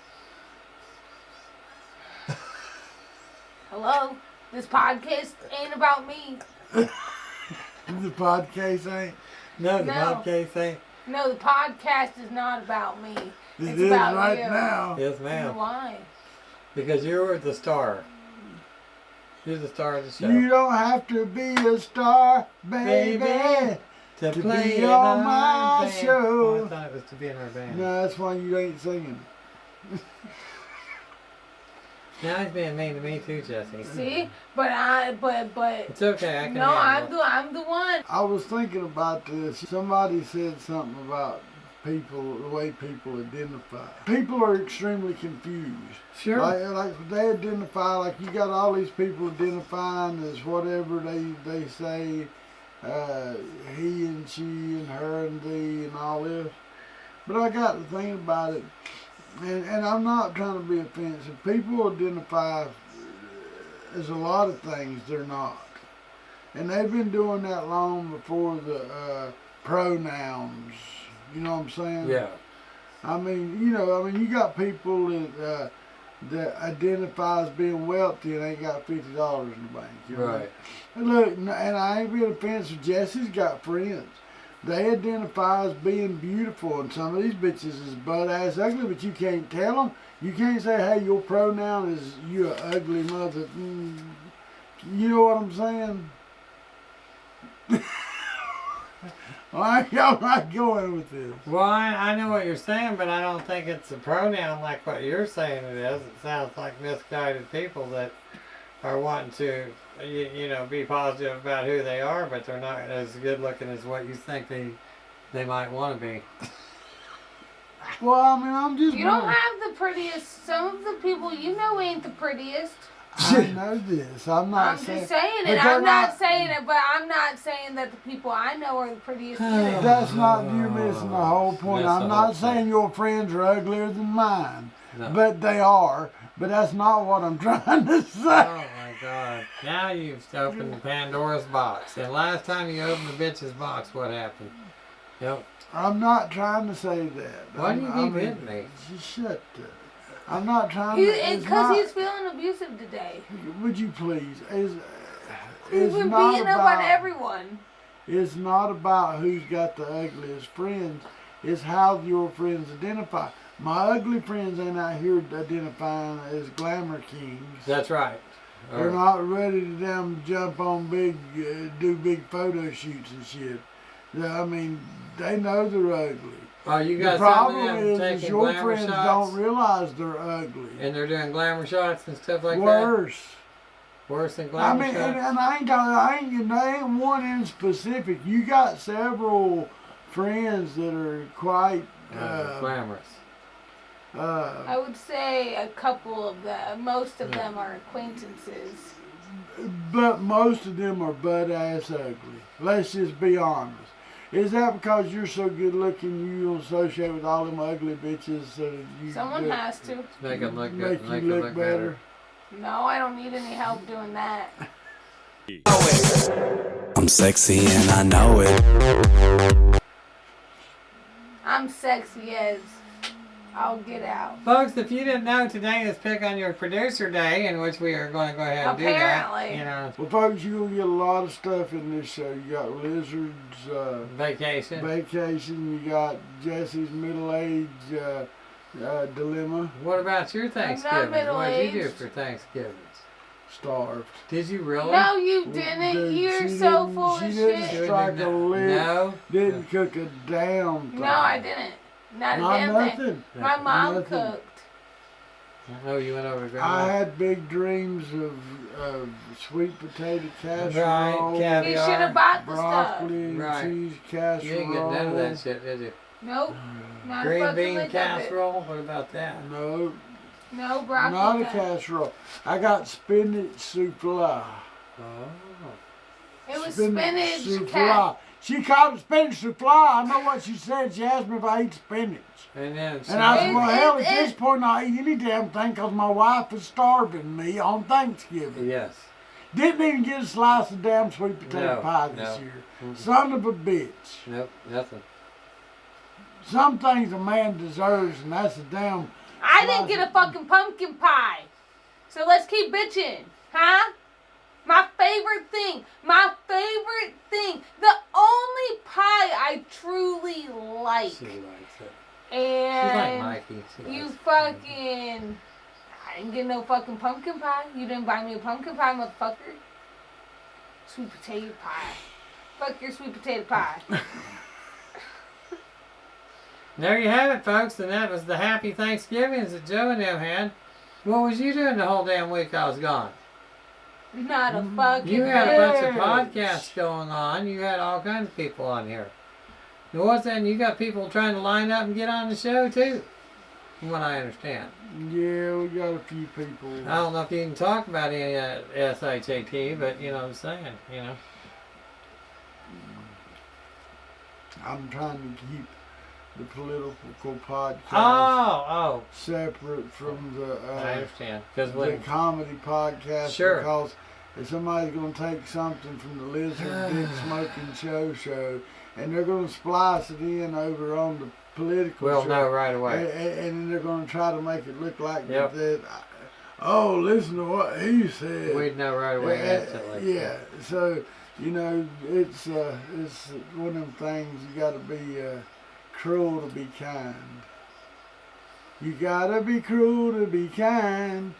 Hello? This podcast ain't about me. The podcast ain't. No, the No. podcast ain't. No, the podcast is not about me. It It's is about right you. now. Yes, ma'am. Why? Because you're the star. You're the star of the show. You don't have to be a star, baby. Baby, to to play be in on our my band. show. Oh, I thought it was to be in our band. No, that's why you ain't singing. Now he's being mean to me too, Jesse. See? But It's okay, I can no, handle it. I'm the one. I was thinking about this. Somebody said something about people, the way people identify. People are extremely confused. Sure. Like they identify, like you got all these people identifying as whatever they say, he and she and her and thee and all this. But I got to think about it, and I'm not trying to be offensive. People identify as a lot of things they're not. And they've been doing that long before the pronouns. You know what I'm saying? Yeah. I mean, you got people that identify as being wealthy and ain't got $50 in the bank. You know? Right. And look, and I ain't being offensive. Jesse's got friends. They identify as being beautiful, and some of these bitches is butt-ass ugly, but you can't tell them. You can't say, hey, your pronoun is you a ugly mother. You know what I'm saying? Why y'all not going with this? Well, I know what you're saying, but I don't think it's a pronoun like what you're saying it is. It sounds like misguided people that are wanting to, be positive about who they are, but they're not as good looking as what you think they might want to be. Well, I mean, I'm just. You don't have the prettiest. Some of the people you know ain't the prettiest. I know this. I'm not I'm saying. just saying but it. they're I'm not saying it, but I'm not saying that the people I know are the prettiest either. That's not you missing the whole point. That's I'm the whole not saying thing. your friends are uglier than mine, No. but they are. But that's not what I'm trying to say. Oh my God. Now you've opened the Pandora's box. And last time you opened the bitch's box, what happened? Yep. I'm not trying to say that. Why do you keep hitting me? Just shut up. I'm not trying to. Because he's feeling abusive today. Would you please? He's been beating up on everyone. It's not about who's got the ugliest friends. It's how your friends identify. My ugly friends ain't out here identifying as glamour kings. That's right. They're not ready to damn jump on do big photo shoots and shit. I mean, they know they're ugly. Oh, you got the problem some of them is taking your glamour friends shots? don't realize they're ugly. And they're doing glamour shots and stuff like Worse. that? Worse than glamour shots? And I ain't one in specific. You got several friends that are quite glamorous. I would say a couple of them. Most of them are acquaintances. But most of them are butt-ass ugly. Let's just be honest. Is that because you're so good looking you don't associate with all them ugly bitches so that you Someone has to. Make them look make good. you look better? No, I don't need any help doing that. I'm sexy and I know it. I'm sexy as I'll get out. Folks, if you didn't know, today is Pick on Your Producer Day, in which we are going to go ahead and do that. Apparently. Well, folks, you're going to get a lot of stuff in this show. You got Lizard's vacation. You got Jesse's middle-age dilemma. What about your Thanksgiving? What did you do for Thanksgiving? Starved. Did you really? No, you didn't. Dude, You're so full of She shit. didn't strike a lick. No. Didn't cook a damn thing. No, I didn't. Not a damn nothing. thing. My mom cooked. Oh, you went over to I had big dreams of sweet potato casserole. Right, caviar. You should have bought the broccoli stuff. and cheese casserole. You didn't get none of that shit, did you? Nope. Not a Green fucking bean lick of it. casserole? What about that? No. No broccoli. Not a casserole. I got spinach souffle. Oh. It was spinach souffle. She called it spinach souffle. I know what she said. She asked me if I eat spinach. And then And I said, well, hell, at this point, I'll eat any damn thing because my wife is starving me on Thanksgiving. Yes. Didn't even get a slice of damn sweet potato pie this year. Son of a bitch. Nope, nothing. Some things a man deserves, and that's a damn... I didn't get a fucking pumpkin pie. So let's keep bitching. Huh? My favorite thing. My favorite thing. The only pie I truly like. She likes it. And She's like Mikey. you fucking... I didn't get no fucking pumpkin pie. You didn't buy me a pumpkin pie, motherfucker. Sweet potato pie. Fuck your sweet potato pie. There you have it, folks, and that was the happy Thanksgivings that Joe and them had. What was you doing the whole damn week I was gone? Not a fucking You had a bunch of podcasts going on. You had all kinds of people on here. And what's that? And you got people trying to line up and get on the show, too, from what I understand. Yeah, we got a few people. I don't know if you can talk about any SHAT, but you know what I'm saying, you know. I'm trying to keep the political podcast separate from the I understand. Because the comedy podcast. Sure. Because if somebody's going to take something from the Lizard Dick Smokin show, and they're going to splice it in over on the political we'll show. know right away. And then they're going to try to make it look like that. Oh, listen to what he said. We'd know right away instantly. Yeah. So, you know, it's one of them things you got to be cruel to be kind. You got to be cruel to be kind.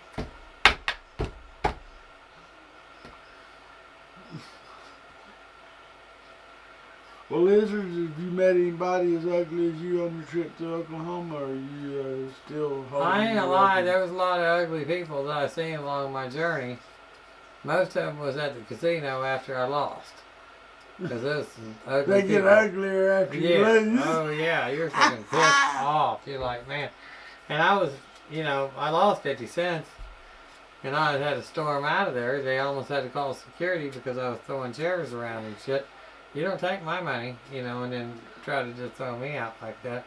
Well, Lizards, have you met anybody as ugly as you on your trip to Oklahoma, or are you still holding I ain't your gonna lie, ugly? there was a lot of ugly people that I seen along my journey. Most of them was at the casino after I lost. Because those ugly They get people. uglier after you lose. Oh yeah, you're fucking pissed off. You're like, man. And I was, you know, I lost 50 cents. And I had to storm out of there. They almost had to call security because I was throwing chairs around and shit. You don't take my money, you know, and then try to just throw me out like that.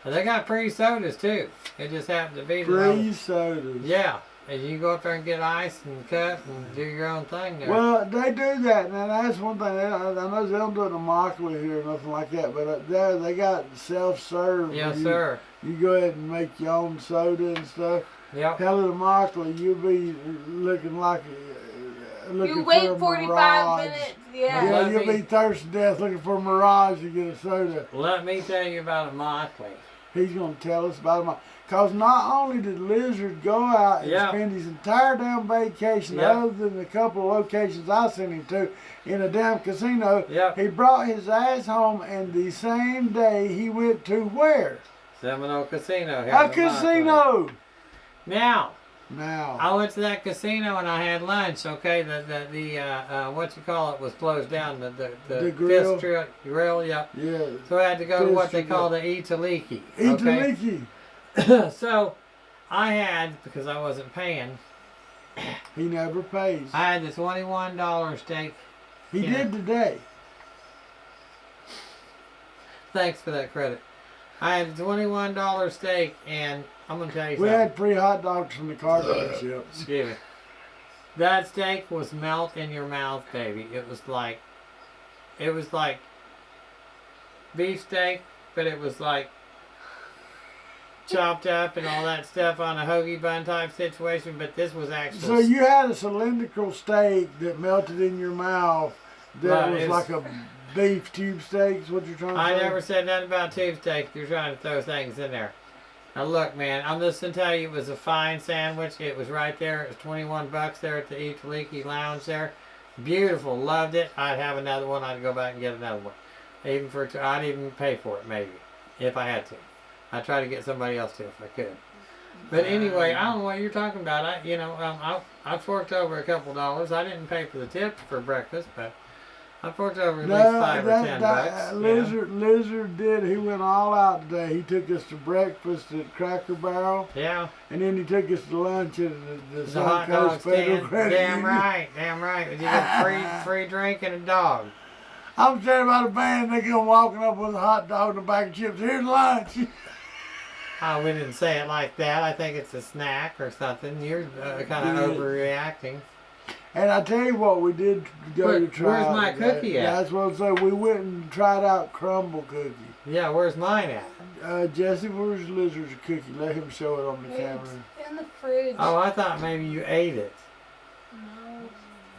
They got free sodas too. It just happened to be Free sodas. Yeah. And you go up there and get ice and cut and do your own thing there. Well, they do that. Now, that's one thing. I know they don't do it in Immokalee here or nothing like that, but there they got self-serve. Yes, sir. You go ahead and make your own soda and stuff. Yep. Hell, at Immokalee, you'll be looking like looking You wait for a 45 mirage. minutes. Yeah. Yeah, Let you'll me- be thirsty to death looking for a mirage to get a soda. Let me tell you about a Immokalee. He's going to tell us about them. Because not only did Lizard go out and Yeah. spend his entire damn vacation, Yeah. other than the couple of locations I sent him to, in a damn casino, Yeah. he brought his ass home, and the same day he went to where? Seminole Casino here. A in Immokalee. casino! Now, Now, I went to that casino and I had lunch. Okay, the what you call it was closed down. The grill? grill, yeah. yeah. So I had to go to what they Fish call the Italiki. Okay. Italiki. So I had, because I wasn't paying, He never pays. I had the $21 steak. He Yeah. did today. Thanks for that credit. I had a $21 steak, and I'm gonna tell you We something. had free hot dogs from the car dealership. Excuse me. That steak was melt in your mouth, baby. It was like beef steak, but it was like chopped up and all that stuff on a hoagie bun type situation. But this was actually. So you had a cylindrical steak that melted in your mouth that Right, was it's- like a beef tube steak, is what you're trying to I say? never said nothing about tube steak. You're trying to throw things in there. Now look, man, I'm just gonna tell you, it was a fine sandwich. It was right there. It was 21 bucks there at the Italiki Lounge there. Beautiful, loved it. I'd have another one. I'd go back and get another one. I'd even pay for it maybe, if I had to. I'd try to get somebody else to if I could. But anyway, I don't know what you're talking about. I forked over a couple dollars. I didn't pay for the tip for breakfast, but I forked over at least $5 or $10 bucks. Lizard did. He went all out today. He took us to breakfast at Cracker Barrel, Yeah. and then he took us to lunch at the The hot Sun Coast dog Federal stand. Credit Damn Union. right, damn right. You get free drink and a dog. I'm saying about a band, they come walking up with a hot dog and a bag of chips. Here's lunch. Oh, we didn't say it like that. I think it's a snack or something. You're kind of overreacting. And I tell you what, we did go to try. Where's my out today. cookie at? That's what I'm saying. We went and tried out crumble cookie. Yeah, where's mine at? Jesse, where's Lizard's cookie? Let him show it on the camera. It's in the fridge. Oh, I thought maybe you ate it.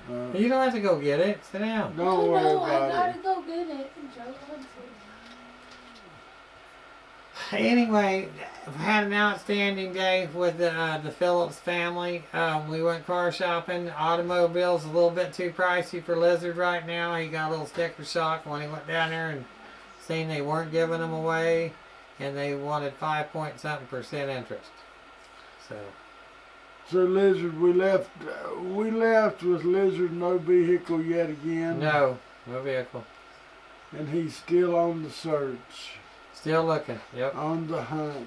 No. You don't have to go get it. Sit down. Don't worry No, I about gotta it. go get it. Joe wants it. Anyway, we had an outstanding day with the Phillips family. We went car shopping. Automobiles a little bit too pricey for Lizard right now. He got a little sticker shock when he went down there and seen they weren't giving them away, and they wanted 5-point-something% interest. So Lizard, we left with Lizard no vehicle yet again. No vehicle. And he's still on the search. Still looking. Yep. On the hunt.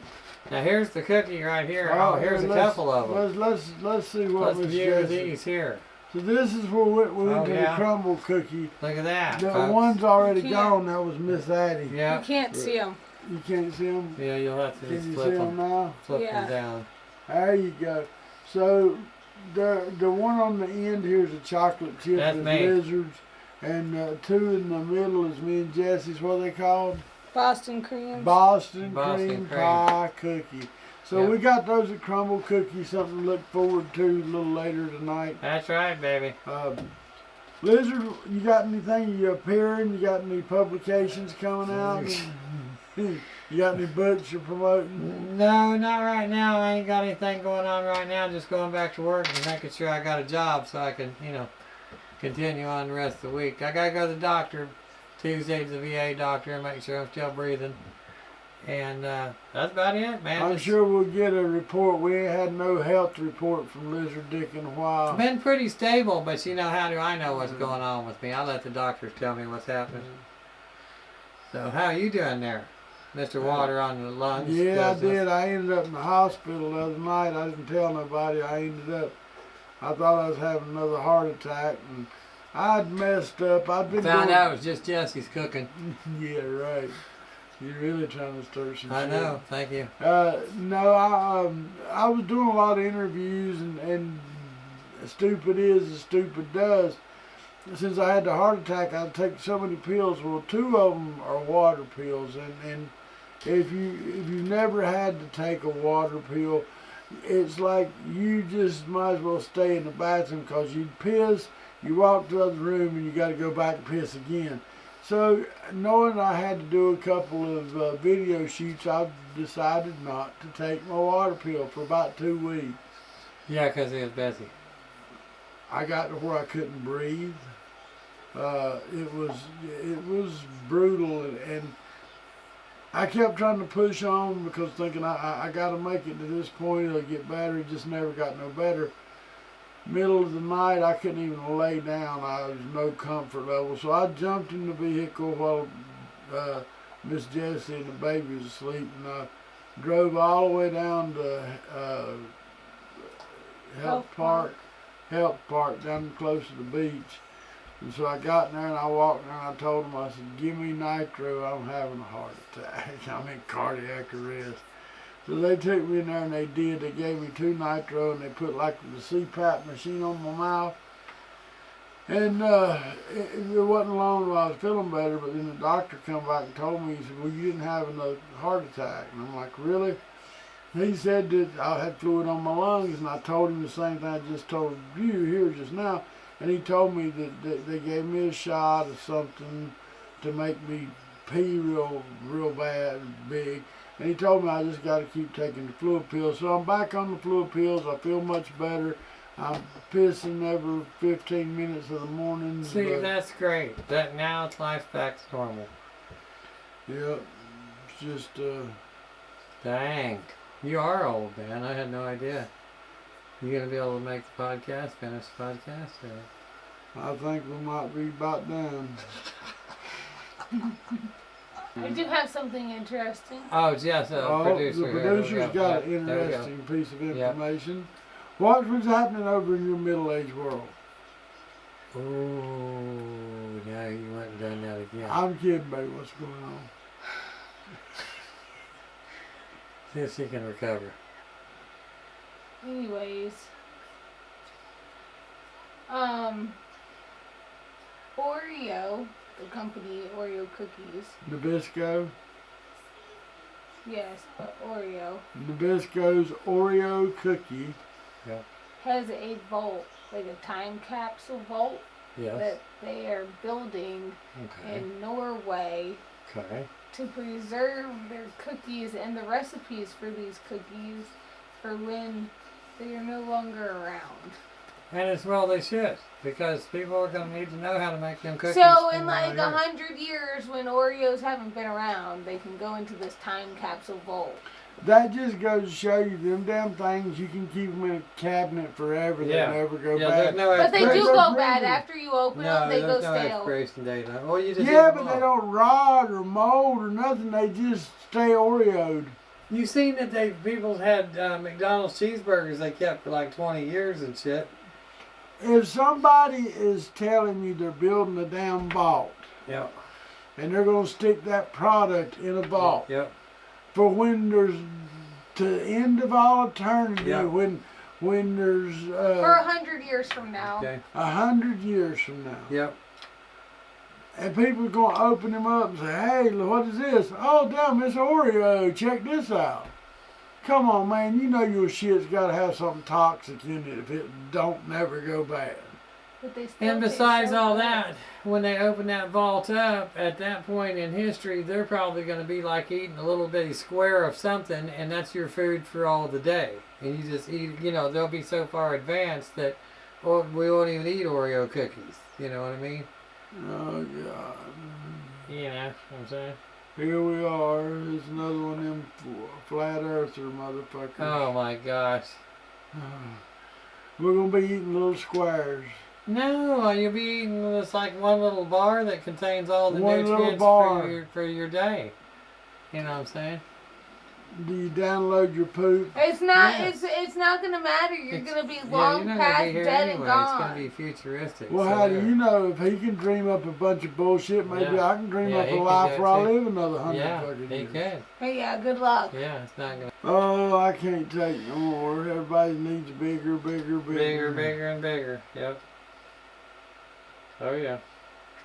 Now here's the cookie right here. Oh, here's a couple of them. Let's see what Let's view these here. So this is where we went to the crumble cookie. Look at that. The folks. one's already gone. That was Miss Addie. Yeah. You can't see them. You can't see them? Yeah, you'll have to Can just you flip see them. them now? Flip Yeah. them down. There you go. So the one on the end here is a chocolate chip That's with me. Lizards, and two in the middle is me and Jesse's. What are they called? Boston cream. Boston Boston cream cream. pie cookie. So Yep. we got those at Crumble Cookie, something to look forward to a little later tonight. That's right, baby. Lizard, you got anything? You appearing? You got any publications coming out? You got any books you're promoting? No, not right now. I ain't got anything going on right now. Just going back to work and making sure I got a job so I can, continue on the rest of the week. I gotta go to the doctor Tuesday to the VA doctor and make sure I'm still breathing. And that's about it, man. I'm sure we'll get a report. We ain't had no health report from Lizard Dick in a while. It's been pretty stable, but how do I know what's going on with me? I let the doctors tell me what's happening. So how you doing there, Mr. Water on the lungs? Yeah, I business? did. I ended up in the hospital the other night. I didn't tell nobody. I thought I was having another heart attack, and I'd messed up. I'd been Found doing, out it was just Jesse's cooking. Yeah, right. You're really trying to stir some I shit. know. Thank you. No, I was doing a lot of interviews, and stupid is as stupid does. Since I had the heart attack, I take so many pills. Well, 2 of them are water pills, and if you've never had to take a water pill, it's like you just might as well stay in the bathroom because you piss, you walk to the other room, and you got to go back and piss again. So, knowing I had to do a couple of video shoots, I decided not to take my water pill for about 2 weeks. Yeah, because he was busy. I got to where I couldn't breathe. It was brutal, and I kept trying to push on because thinking I got to make it to this point. It'll get better. It just never got no better. Middle of the night, I couldn't even lay down. I was no comfort level, so I jumped in the vehicle while Miss Jessie and the baby was asleep, and I drove all the way down to Health Park down close to the beach. And so I got in there and I walked in there and I told them, I said, give me nitro, I'm having a heart attack. I'm in cardiac arrest. So they took me in there and they did. They gave me 2 nitro and they put like the CPAP machine on my mouth. And it wasn't long while I was feeling better, but then the doctor come back and told me, he said, well, you didn't have a heart attack. And I'm like, really? He said that I had fluid on my lungs, and I told him the same thing I just told you here just now. And he told me that they gave me a shot of something to make me pee real bad, big. And he told me I just got to keep taking the fluid pills. So I'm back on the fluid pills. I feel much better. I'm pissing every 15 minutes of the morning. See, that's great. That now it's life back to normal. Yeah, it's just Dang. You are old, man. I had no idea. You gonna be able to make the podcast, finish the podcast? Or? I think we might be about done. I do have something interesting. Oh, yes, producer. The producer's got an interesting piece of information. What was happening over in your middle-aged world? Oh, now you went and done that again. I'm kidding, baby. What's going on? See if she can recover. Anyways, Oreo, the company Oreo cookies. Nabisco? Yes, but Oreo. Nabisco's Oreo cookie. Yeah. Has a vault, like a time capsule vault. Yes. That they are building in Norway. Okay. To preserve their cookies and the recipes for these cookies for when they are no longer around. And as well they should, because people are going to need to know how to make them cookies. So in like 100 years, when Oreos haven't been around, they can go into this time capsule vault. That just goes to show you them damn things, you can keep them in a cabinet forever. Yeah. They never go Yeah, bad. there's no But they do expiration. go bad after you open them. They go there's no stale. expiration date on it. Well, you just Yeah, eat them but they all. don't rot or mold or nothing. They just stay Oreoed. You seen that people had McDonald's cheeseburgers they kept for like 20 years and shit. If somebody is telling you they're building a damn vault, Yep. and they're going to stick that product in a vault Yep. for when there's to the end of all eternity, Yeah. when there's For 100 years from now. Okay. 100 years from now. Yep. And people are going to open them up and say, hey, what is this? Oh, damn, it's Oreo. Check this out. Come on, man. You know your shit's got to have something toxic in it if it don't never go bad. But they still And taste besides so all good. that, when they open that vault up, at that point in history, they're probably going to be like eating a little bitty square of something, and that's your food for all the day. And you just eat, they'll be so far advanced that we won't even eat Oreo cookies. You know what I mean? Oh, God. You know what I'm saying? Here we are. There's another one of them flat earther motherfuckers. Oh, my gosh. We're going to be eating little squares. No, you'll be eating this like one little bar that contains all the One little nutrients bar. for your day. You know what I'm saying? Do you download your poop? It's not. Yeah. It's not gonna matter. You're gonna be You're long not past gonna be here dead anyway. and gone. It's gonna be futuristic. Well, so how do there. you know if he can dream up a bunch of bullshit? Maybe Yeah. I can dream Yeah, up he a can life do it where I too. live another 100 Yeah, fucking he years. could. Hey, yeah. Good luck. Yeah, it's not gonna. Oh, I can't take no more. Everybody needs bigger, bigger, bigger. Bigger, bigger, and bigger. Yep. Oh yeah.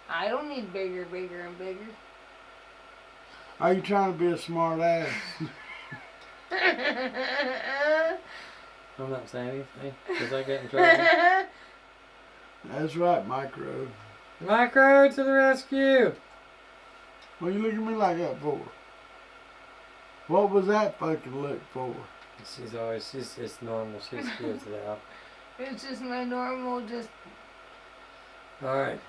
I don't need bigger, bigger, and bigger. Are you trying to be a smart ass? I'm not saying anything because I get in trouble. That's right, Micro. Micro to the rescue! What you looking at me like that for? What was that fucking look for? She's it's normal. She just gives it out. It's just my normal, just. All right.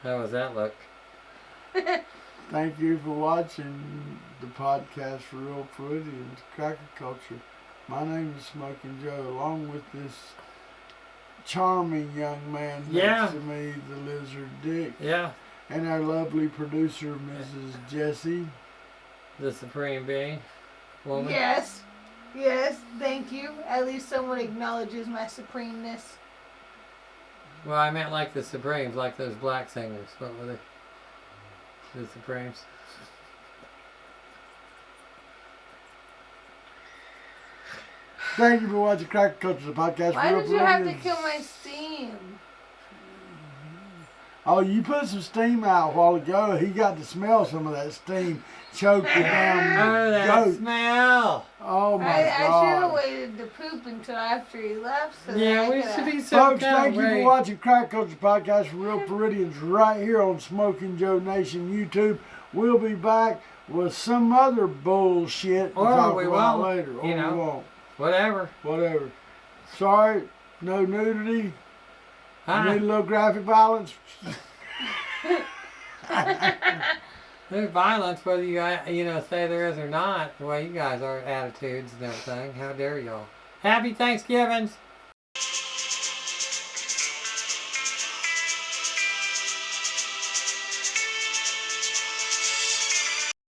How was that look? Thank you for watching the podcast for Real Floridians Cracker Culture. My name is Smokin Joe, along with this charming young man next to me, the Lizard Dick. Yeah. And our lovely producer, Mrs. Jessie. The Supreme Being. Woman. Yes. Yes. Thank you. At least someone acknowledges my supremeness. Well, I meant like the Supremes, like those black singers. What were they? The Supremes. Thank you for watching Cracker Culture, the podcast. Why for did Real you have to Floridians. kill my steam? Oh, you put some steam out a while ago. He got to smell some of that steam. Choked the damn Oh, that goat. smell! Oh my I should have God. waited to poop until after he left. So Yeah, that I we coulda- should be so Folks, thank you for watching Crack Culture Podcast for Real Floridians right here on Smokin Joe Nation YouTube. We'll be back with some other bullshit to Or talk we about won't, later. Or you know. we won't. Whatever. Whatever. Sorry, no nudity. Huh? Need a little graphic violence. There's violence, whether you say there is or not. The way you guys are, attitudes and everything. How dare y'all? Happy Thanksgivings.